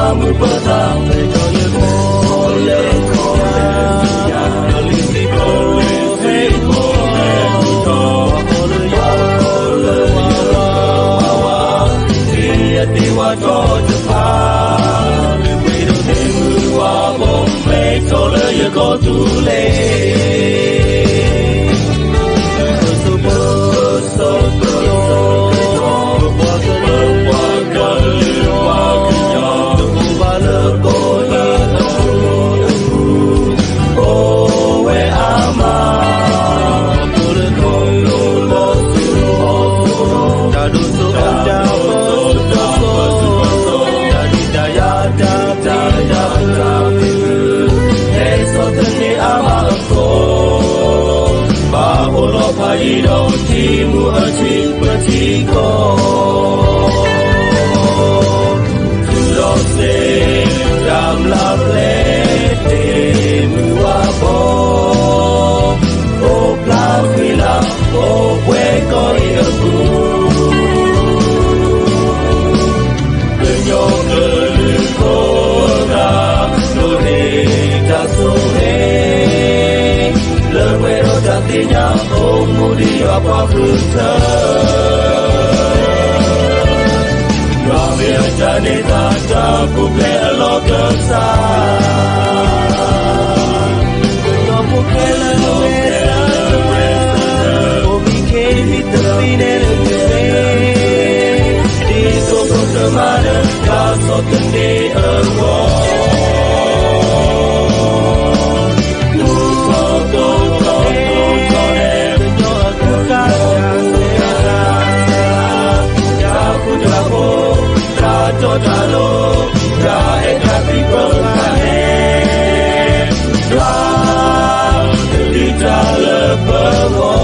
mamu petang Kole kole ya Polisi polisi kole Kole ya kole wawa Dia tiwa to Japan Wido temu wa bombe Kole ya go tule Hãy đâu chỉ mua chỉ bữa chỉ có từ đó sẽ làm lấp lẽ để mua bò ô la phi la ô quê coi ở khu người nhỏ người cô ra đôi đi ta xuống hết lỡ quê đó ta tin nhau đi vào quá khứ thơ Rõ việc cha đi ta cha cuộc lẽ lo cơn xa Rõ cuộc lẽ lo cơn xa Ô mi kê mi tơ mi nê lơ kê Đi tô cô tơ ma nơ Cả sốt tân đi ở ngõ cho trả lô ra em đã bị bơ mà em ra đi trả lỡ bơ ngô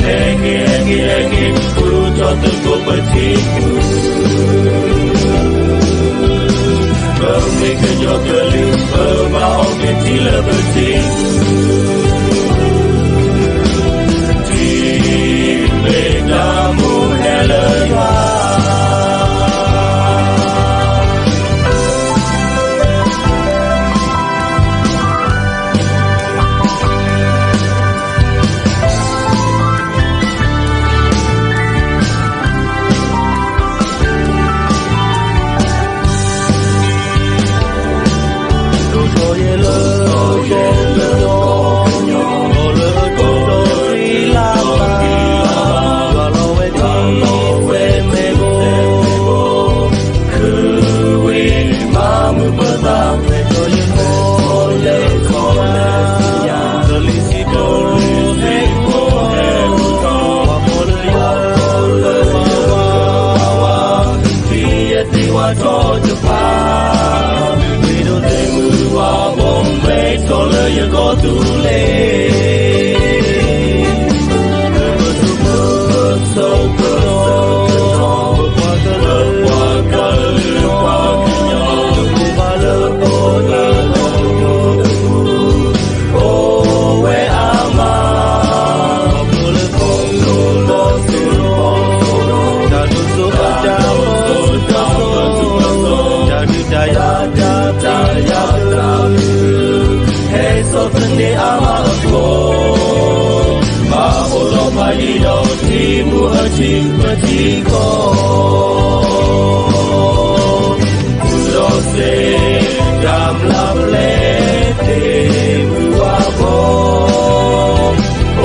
nghe cứ cho từng cuộc bởi thi bơ mình cứ cho cơ lưu bơ bao nghe chỉ là bơ thi về ta muốn lời hoa cho Japan Wido temu wa bombe Kole ya go tule Ni ama ko ma olo mai do ti mu chi ma ti ko do se dam la ple te mu wa ko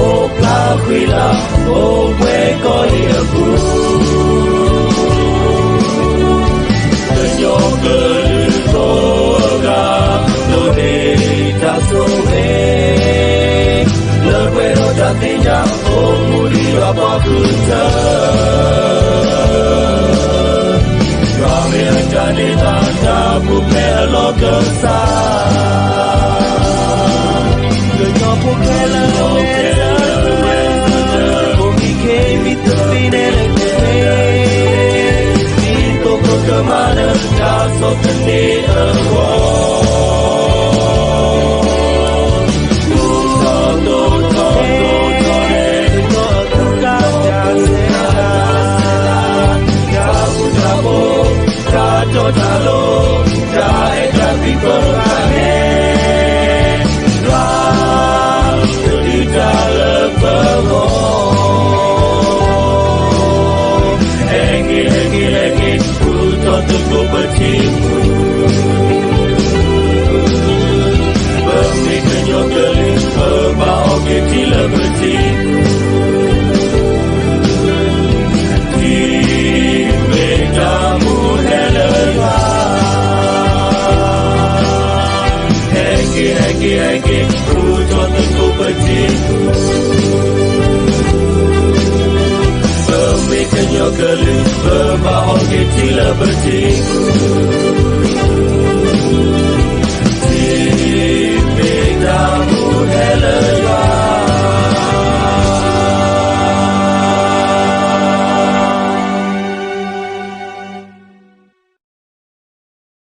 o pla khui la o we ko ye ku de yo ke ko ga do de ta so tình nhau ôm mùi đi vào quá khứ thơ Rõ miệng cha đi ta cha bụt mẹ lo cơn xa Người nhỏ bụt mẹ lo mẹ ra Bụt mi kê mi tơ mi nê lê kê Mi tô cô cơ ma nơ cha sốt thân đi ở ngõ Bravo talo Jahe tapi perkane Lah cerita lepengong Hengi Puto teguh bercipu Pemikannya geling Berbau kecil bercipu Heki, puto teguh bercipu Pemikannya geling Berbau kecil bercipu